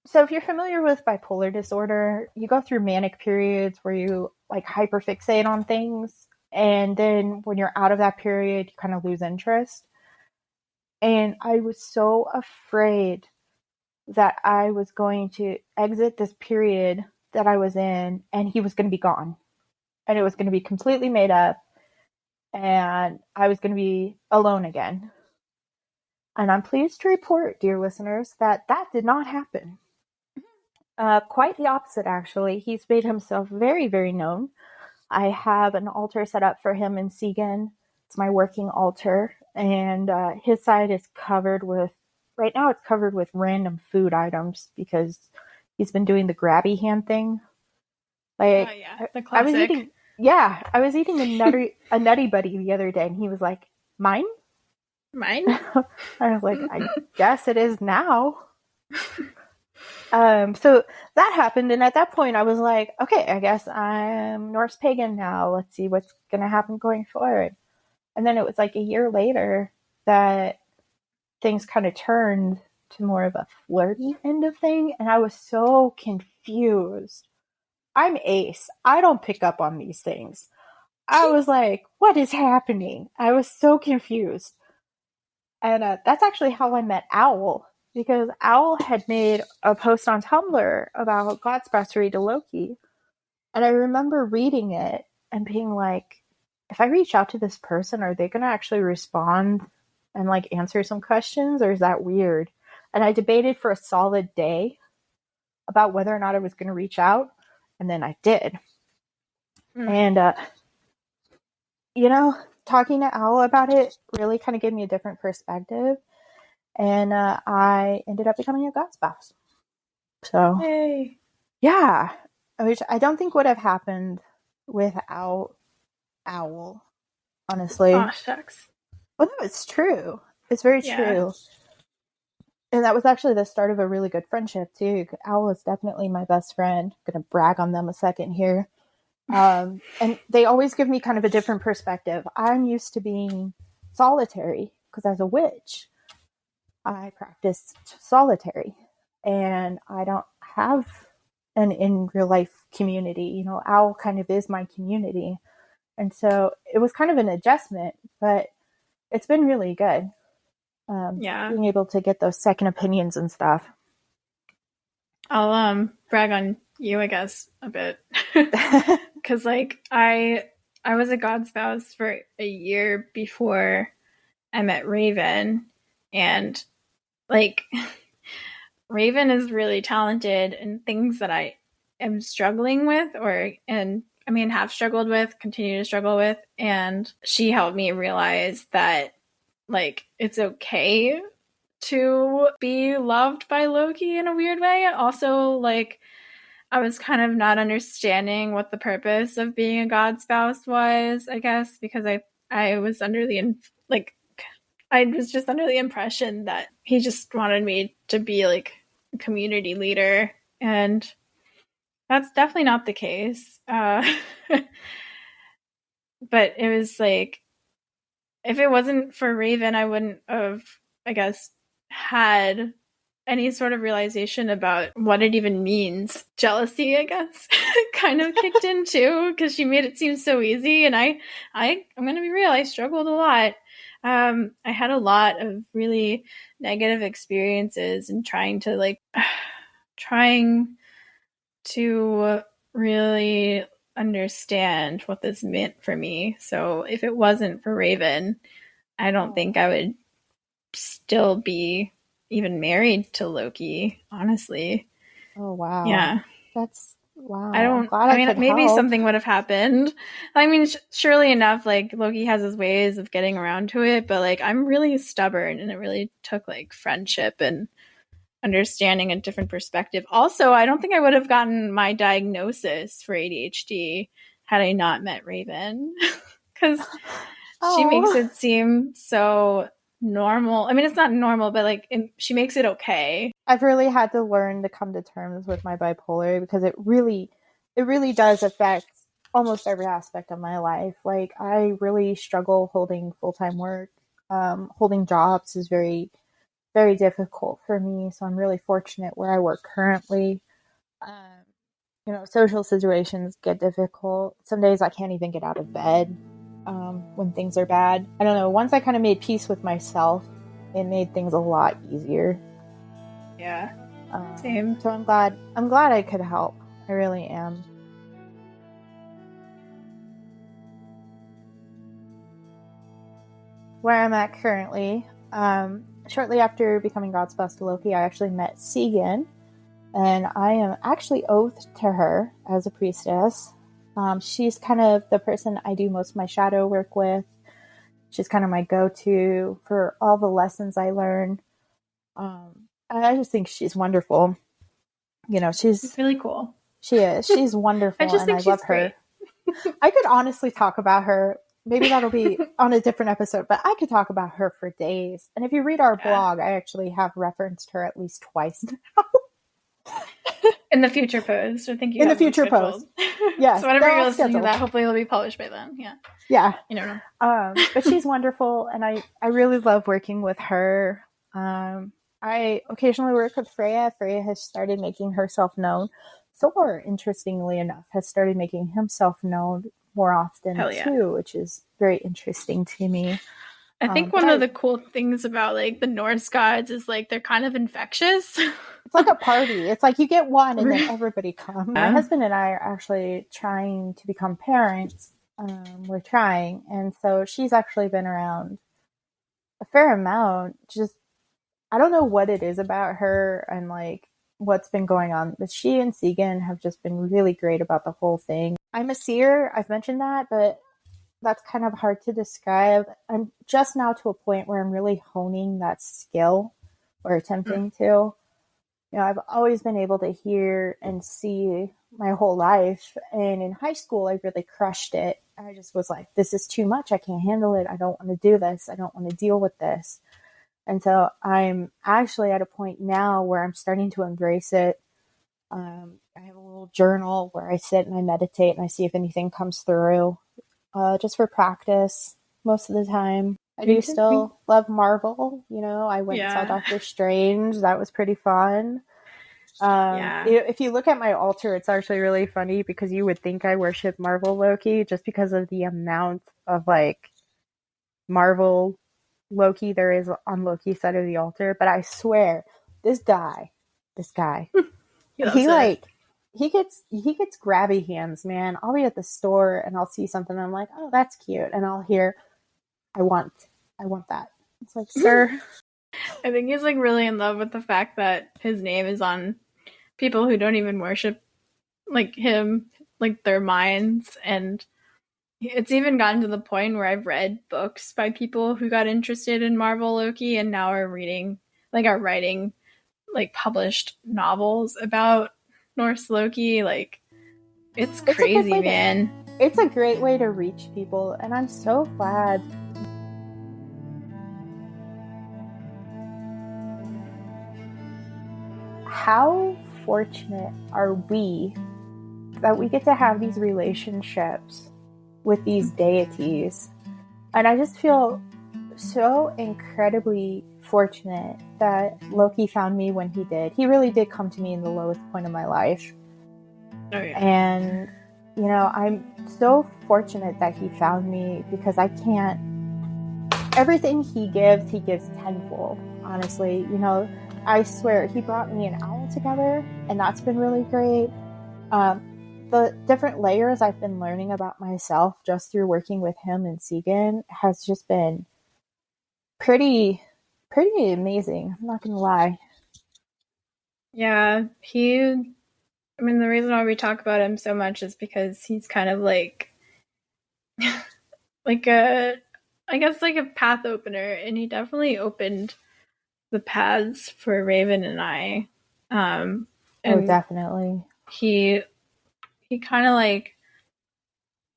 so if you're familiar with bipolar disorder, you go through manic periods where you like hyperfixate on things. And then when you're out of that period, you kind of lose interest. And I was so afraid that I was going to exit this period that I was in and he was going to be gone. And it was going to be completely made up. And I was going to be alone again. And I'm pleased to report, dear listeners, that that did not happen. Quite the opposite, actually. He's made himself very, very known. I have an altar set up for him in Siegen. It's my working altar. And his side is covered with, right now it's covered with random food items because he's been doing the grabby hand thing. Like, yeah, the classic. I was eating a nutty buddy the other day and he was like, mine? Mine? I was like, I guess it is now. So that happened, and at that point I was like, okay, I guess I'm Norse pagan now. Let's see what's gonna happen going forward. And then it was like a year later that things kind of turned to more of a flirty end of thing, and I was so confused. I'm Ace. I don't pick up on these things. I was like, what is happening? I was so confused. And that's actually how I met Owl. Because Owl had made a post on Tumblr about God's best read to Loki. And I remember reading it and being like, if I reach out to this person, are they going to actually respond and like answer some questions? Or is that weird? And I debated for a solid day about whether or not I was going to reach out. And then I did. And, talking to Owl about it really kind of gave me a different perspective. And I ended up becoming a god spouse. So, hey. Yeah. Which I don't think would have happened without Owl, honestly. Aw, shucks. Well, no, it's true. It's very true. And that was actually the start of a really good friendship, too. Owl is definitely my best friend. I'm going to brag on them a second here. And they always give me kind of a different perspective. I'm used to being solitary because as a witch, I practiced solitary and I don't have an in real life community. Owl kind of is my community. And so it was kind of an adjustment, but it's been really good. Being able to get those second opinions and stuff. I'll brag on you, I guess, a bit. Because I was a god spouse for a year before I met Raven. And Raven is really talented in things that I am struggling with have struggled with, continue to struggle with. And she helped me realize that, like, it's okay to be loved by Loki in a weird way. Also, like, I was kind of not understanding what the purpose of being a god spouse was, I guess, because I was under the I was just under the impression that he just wanted me to be like a community leader, and that's definitely not the case. But it was like, if it wasn't for Raven, I wouldn't have, I guess, had any sort of realization about what it even means. Jealousy, I guess, kind of kicked in too, because she made it seem so easy. And I'm going to be real, I struggled a lot. I had a lot of really negative experiences and trying to really understand what this meant for me. So if it wasn't for Raven, I don't think I would still be even married to Loki, honestly. Oh, wow. Yeah. That's, wow. Maybe something would have happened. I mean, surely enough, like, Loki has his ways of getting around to it, but, like, I'm really stubborn, and it really took, like, friendship and understanding a different perspective. Also, I don't think I would have gotten my diagnosis for ADHD had I not met Raven, because she makes it seem so normal. I mean, it's not normal, but like she makes it okay. I've really had to learn to come to terms with my bipolar, because it really does affect almost every aspect of my life. Like, I really struggle holding full-time work. Holding jobs is very, very difficult for me. So I'm really fortunate where I work currently. Social situations get difficult. Some days I can't even get out of bed when things are bad. I don't know. Once I kind of made peace with myself, it made things a lot easier. Yeah. Same. So I'm glad I could help. I really am. Where I'm at currently, shortly after becoming God spouse to Loki, I actually met Segan, and I am actually oathed to her as a priestess. She's kind of the person I do most of my shadow work with. She's kind of my go-to for all the lessons I learn. I just think she's wonderful. She's really cool. She is. She's wonderful, and I love her. I could honestly talk about her. Maybe that'll be on a different episode, but I could talk about her for days. And if you read our blog, I actually have referenced her at least twice now. In the future post, I think you in the future post. Yes. So whenever you're listening to that, hopefully it'll be published by then. Yeah. Yeah. You never know. But she's wonderful, and I really love working with her. I occasionally work with Freya. Freya has started making herself known. Thor, interestingly enough, has started making himself known more often too, which is very interesting to me. I think one of the cool things about like the Norse gods is like they're kind of infectious. It's like a party. It's like you get one and then everybody comes. My husband and I are actually trying to become parents. We're trying, and so she's actually been around a fair amount. Just, I don't know what it is about her and like what's been going on, but she and Segan have just been really great about the whole thing. I'm a seer, I've mentioned that, but that's kind of hard to describe. I'm just now to a point where I'm really honing that skill, or attempting to. I've always been able to hear and see my whole life, and in high school I really crushed it. I just was like, this is too much, I can't handle it, I don't want to do this, I don't want to deal with this. And so I'm actually at a point now where I'm starting to embrace it. I have a little journal where I sit and I meditate and I see if anything comes through, just for practice most of the time. I do still love Marvel. I went and saw Doctor Strange. That was pretty fun. If you look at my altar, it's actually really funny because you would think I worship Marvel Loki just because of the amount of like Marvel Loki there is on Loki's side of the altar. But I swear, this guy, he gets grabby hands, man. I'll be at the store and I'll see something and I'm like, oh, that's cute, and I'll hear, I want that. It's like, sir, I think he's like really in love with the fact that his name is on people who don't even worship like him, like their minds. And it's even gotten to the point where I've read books by people who got interested in Marvel Loki and now are writing like published novels about Norse Loki. Like, it's crazy, man. It's a great way to reach people, and I'm so glad. How fortunate are we that we get to have these relationships with these deities? And I just feel so incredibly fortunate that Loki found me when he did. He really did come to me in the lowest point of my life. Oh, yeah. And, you know, I'm so fortunate that he found me, because I can't... Everything he gives tenfold, honestly. You know, I swear, he brought me and Owl together, and that's been really great. The different layers I've been learning about myself just through working with him and Segan has just been pretty amazing. I'm not gonna lie. Yeah, I mean, the reason why we talk about him so much is because he's kind of like, like a path opener, and he definitely opened the paths for Raven and I. And definitely. He kind of like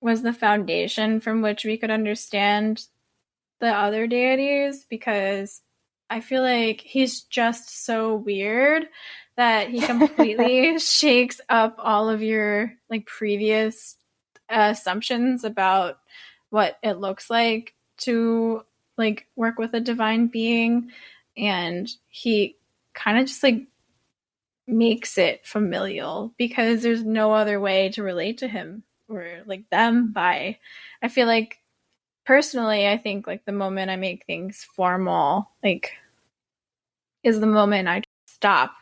was the foundation from which we could understand the other deities, because I feel like he's just so weird that he completely shakes up all of your like previous assumptions about what it looks like to like work with a divine being, and he kind of just like makes it familial because there's no other way to relate to him or like them by. I feel like personally, I think like the moment I make things formal, like, is the moment I stop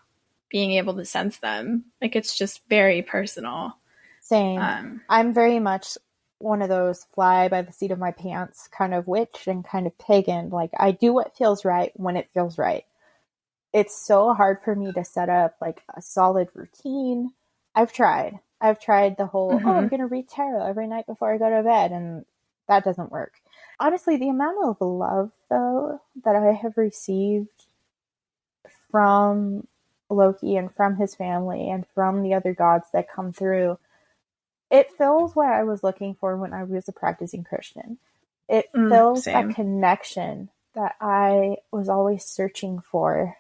being able to sense them. Like, it's just very personal. Same. I'm very much one of those fly by the seat of my pants kind of witch and kind of pagan. Like, I do what feels right when it feels right. It's so hard for me to set up like a solid routine. I've tried the whole, I'm going to read tarot every night before I go to bed, and that doesn't work. Honestly, the amount of love, though, that I have received from Loki and from his family and from the other gods that come through, it fills what I was looking for when I was a practicing Christian. It fills that connection that I was always searching for.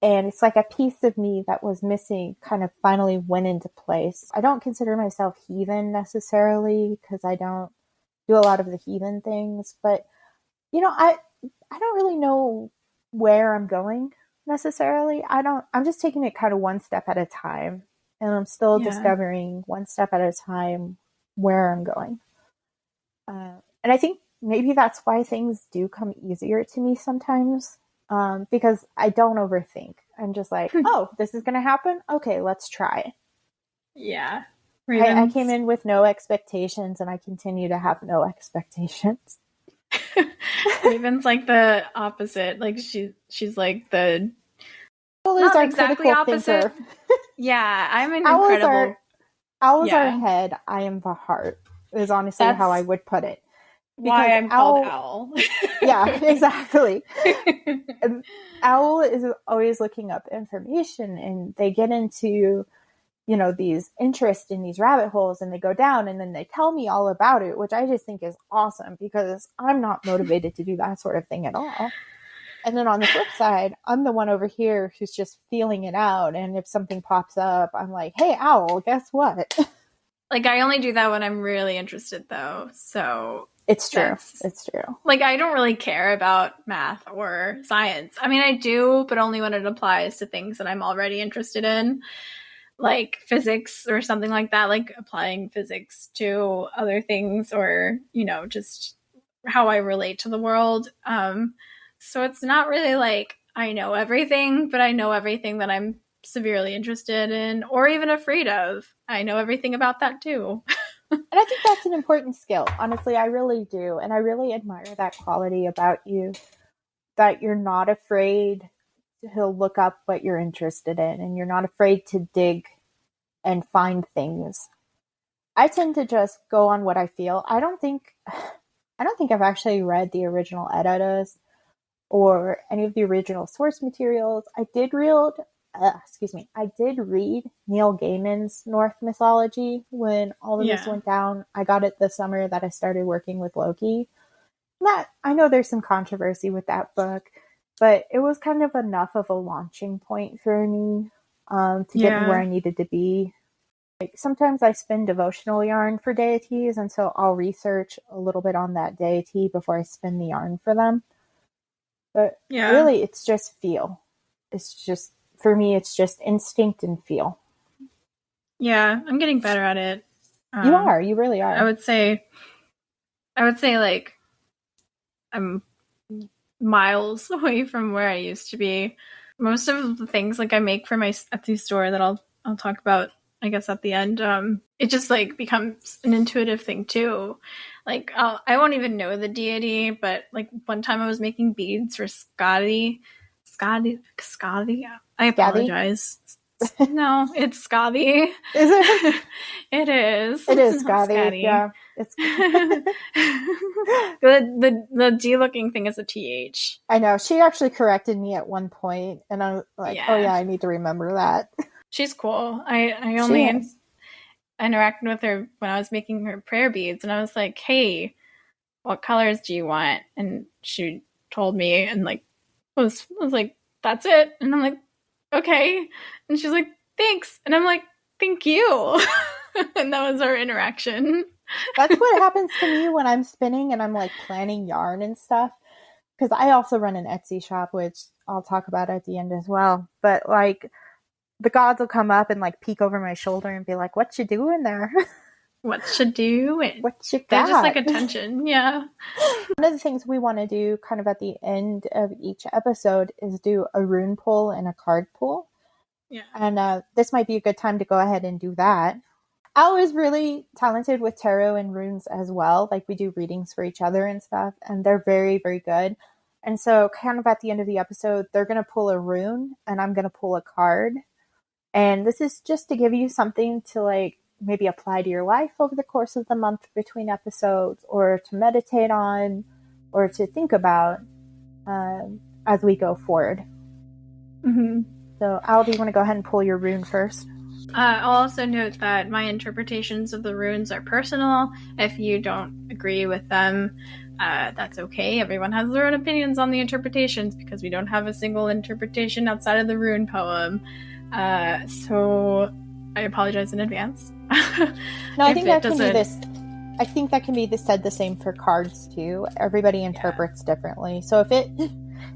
And it's like a piece of me that was missing kind of finally went into place. I don't consider myself heathen necessarily, because I don't do a lot of the heathen things. But, you know, I don't really know where I'm going necessarily. I'm just taking it kind of one step at a time. And I'm still discovering one step at a time where I'm going. And I think maybe that's why things do come easier to me sometimes. Because I don't overthink. I'm just like, oh, this is going to happen? Okay, let's try. Yeah. I came in with no expectations, and I continue to have no expectations. Raven's like the opposite. Like, she's like the... Owls are exactly opposite. Yeah, I'm an incredible... Owls are head, I am the heart, is honestly how I would put it. Why I'm called Owl. Yeah, exactly. Owl is always looking up information, and they get into, you know, these interests in these rabbit holes, and they go down, and then they tell me all about it, which I just think is awesome, because I'm not motivated to do that sort of thing at all. And then on the flip side, I'm the one over here who's just feeling it out, and if something pops up, I'm like, hey, Owl, guess what? Like, I only do that when I'm really interested, though, so... It's true. It's true. Like, I don't really care about math or science. I mean, I do, but only when it applies to things that I'm already interested in, like physics or something like that, like applying physics to other things, or, you know, just how I relate to the world. So it's not really like I know everything, but I know everything that I'm severely interested in or even afraid of. I know everything about that too. And I think that's an important skill. Honestly, I really do. And I really admire that quality about you. that you're not afraid to look up what you're interested in, and you're not afraid to dig and find things. I tend to just go on what I feel. I don't think I've actually read the original Eddas or any of the original source materials. I did read Neil Gaiman's Norse mythology when all of this went down. I got it the summer that I started working with Loki. I know there's some controversy with that book, but it was kind of enough of a launching point for me to get me where I needed to be. Like, sometimes I spin devotional yarn for deities, and so I'll research a little bit on that deity before I spin the yarn for them. But really, it's just feel. It's just, for me, it's just instinct and feel. Yeah, I'm getting better at it. You really are. I would say like I'm miles away from where I used to be. Most of the things like I make for my Etsy store that I'll talk about, I guess, at the end, it just like becomes an intuitive thing too. Like I won't even know the deity, but like one time I was making beads for Scotty. I apologize. No, it's Scotty. Is it? It is. It is Scotty. Yeah. It's the D looking thing is a TH. I know. She actually corrected me at one point, and I'm like, oh yeah, I need to remember that. She's cool. I only interacted with her when I was making her prayer beads, and I was like, hey, what colors do you want? And she told me, and like was like, that's it. And I'm like, okay. And she's like, thanks. And I'm like, thank you. And that was our interaction. That's what happens to me when I'm spinning and I'm like planning yarn and stuff. Because I also run an Etsy shop, which I'll talk about at the end as well. But like, the gods will come up and like peek over my shoulder and be like, what you doing there? What you doing? What you got? They're just like attention. Yeah. One of the things we want to do kind of at the end of each episode is do a rune pull and a card pull. Yeah. And this might be a good time to go ahead and do that. Al is really talented with tarot and runes as well. Like, we do readings for each other and stuff, and they're very, very good. And so kind of at the end of the episode, they're going to pull a rune and I'm going to pull a card. And this is just to give you something to like maybe apply to your life over the course of the month between episodes, or to meditate on, or to think about as we go forward. Mm-hmm. So, Al, do you want to go ahead and pull your rune first? I'll also note that my interpretations of the runes are personal. If you don't agree with them, that's okay. Everyone has their own opinions on the interpretations, because we don't have a single interpretation outside of the rune poem. So I apologize in advance. No, I think that can be this. I think that can be said the same for cards too. Everybody interprets differently. So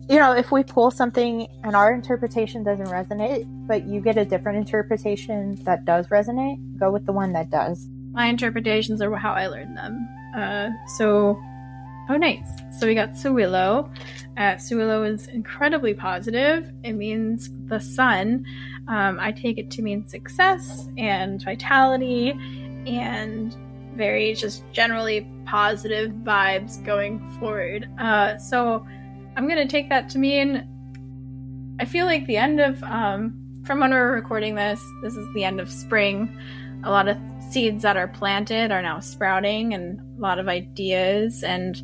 if we pull something and our interpretation doesn't resonate, but you get a different interpretation that does resonate, go with the one that does. My interpretations are how I learned them. Oh, nice. So we got Suwillow. Suwillow is incredibly positive. It means the sun. I take it to mean success and vitality and very just generally positive vibes going forward. So I'm going to take that to mean, I feel like the end of, from when we're recording this is the end of spring. A lot of seeds that are planted are now sprouting, and a lot of ideas and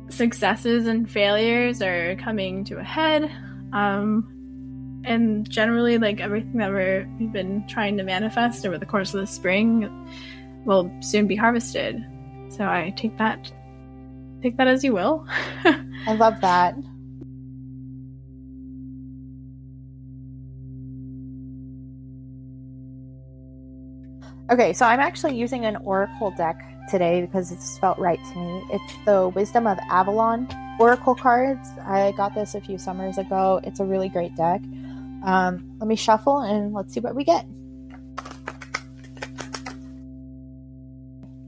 successes and failures are coming to a head. And generally, like, everything that we've been trying to manifest over the course of the spring will soon be harvested. So I take that as you will. I love that. Okay, so I'm actually using an Oracle deck today because it's felt right to me. It's the Wisdom of Avalon Oracle cards. I got this a few summers ago. It's a really great deck. Let me shuffle and let's see what we get.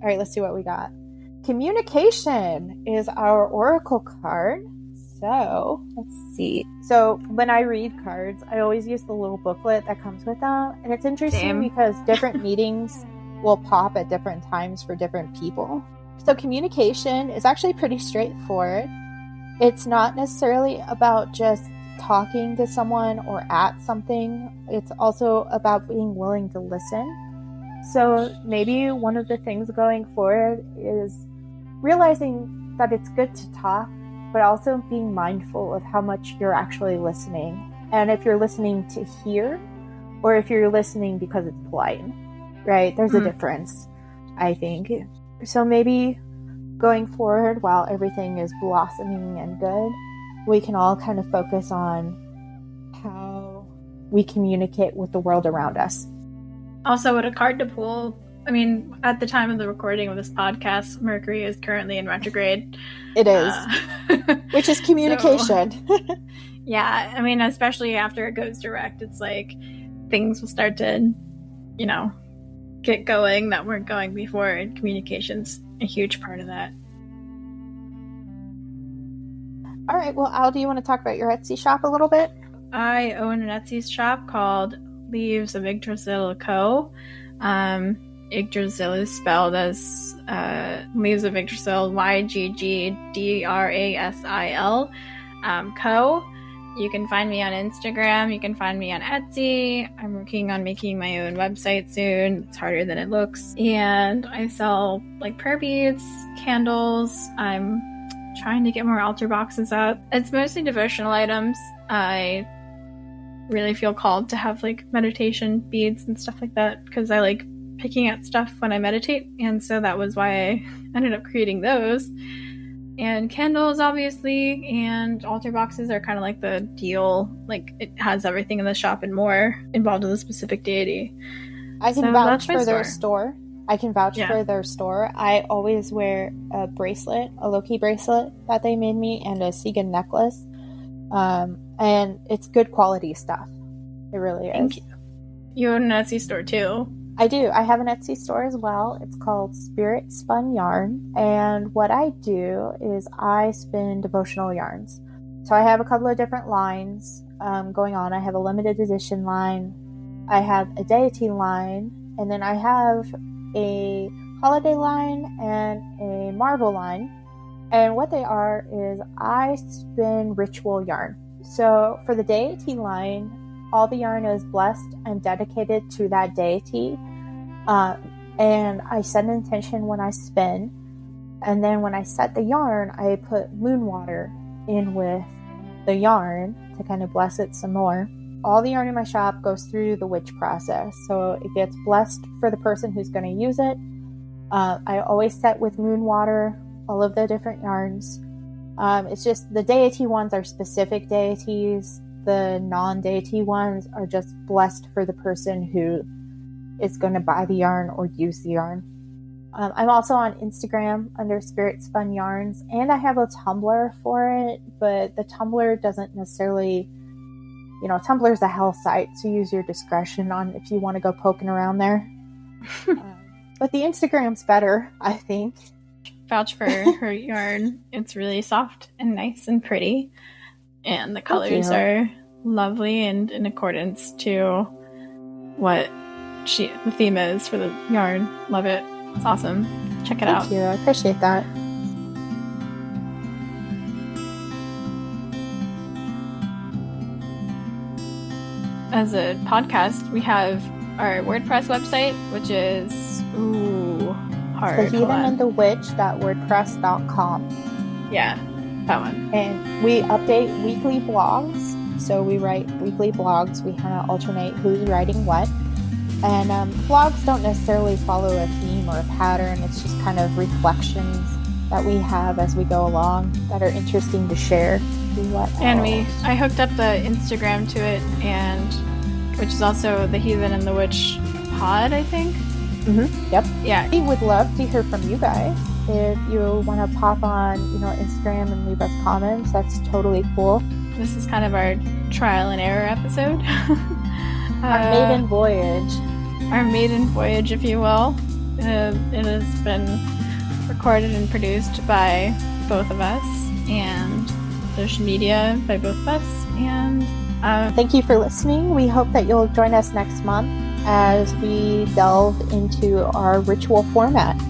All right, let's see what we got. Communication is our Oracle card. So, let's see. So, when I read cards, I always use the little booklet that comes with them. And it's interesting because different meetings will pop at different times for different people. So communication is actually pretty straightforward. It's not necessarily about just talking to someone or at something. It's also about being willing to listen. So maybe one of the things going forward is realizing that it's good to talk, but also being mindful of how much you're actually listening. And if you're listening to hear, or if you're listening because it's polite, right? There's a difference, I think. So maybe going forward, while everything is blossoming and good, we can all kind of focus on how we communicate with the world around us. Also, what a card to pull. I mean, at the time of the recording of this podcast, Mercury is currently in retrograde. It is. Which is communication. So, yeah, I mean, especially after it goes direct, it's like things will start to, get going that weren't going before, and communication's a huge part of that. All right, well, Al, do you want to talk about your Etsy shop a little bit? I own an Etsy shop called Leaves of Yggdrasil Co. Yggdrasil is spelled as Leaves of Yggdrasil, Yggdrasil, Co. You can find me on Instagram. You can find me on Etsy. I'm working on making my own website soon. It's harder than it looks. And I sell like prayer beads, candles. I'm trying to get more altar boxes out. It's mostly devotional items. I really feel called to have like meditation beads and stuff like that because I like picking at stuff when I meditate, and so that was why I ended up creating those. And candles, obviously, and altar boxes are kind of like the deal. Like, it has everything in the shop and more involved with a specific deity. I can vouch for their store. I can vouch for their store. I always wear a bracelet, a Loki bracelet that they made me, and a Segan necklace. And it's good quality stuff. It really is. Thank you. You own an Etsy store too. I do. I have an Etsy store as well. It's called Spirit Spun Yarn. And what I do is I spin devotional yarns. So I have a couple of different lines going on. I have a limited edition line. I have a deity line. And then I have a holiday line and a Marvel line. And what they are is I spin ritual yarn. So for the deity line, all the yarn is blessed and dedicated to that deity. And I set an intention when I spin. And then when I set the yarn, I put moon water in with the yarn to kind of bless it some more. All the yarn in my shop goes through the witch process. So it gets blessed for the person who's going to use it. I always set with moon water all of the different yarns. It's just the deity ones are specific deities. The non-deity ones are just blessed for the person who is going to buy the yarn or use the yarn. I'm also on Instagram under Spirit Spun Yarns, and I have a Tumblr for it, but the Tumblr doesn't necessarily, Tumblr's a hell site, so use your discretion on if you want to go poking around there. But the Instagram's better, I think. Vouch for her yarn. It's really soft and nice and pretty. And the colors are lovely and in accordance to what the theme is for the yarn. Love it. It's awesome. Check it out. Thank you. I appreciate that. As a podcast, we have our WordPress website, which is hard. theheathenandthewitch.wordpress.com. Yeah, that one. And we update weekly blogs. So we write weekly blogs. We kind of alternate who's writing what. And blogs don't necessarily follow a theme or a pattern. It's just kind of reflections that we have as we go along that are interesting to share. And I hooked up the Instagram to it, and which is also the Heathen and the Witch pod, I think. Mm-hmm. Yep. Yeah. We would love to hear from you guys. If you want to pop on, Instagram and leave us comments, that's totally cool. This is kind of our trial and error episode. Our maiden voyage. Our maiden voyage, if you will. It has been recorded and produced by both of us, and social media by both of us. And thank you for listening. We hope that you'll join us next month as we delve into our ritual format.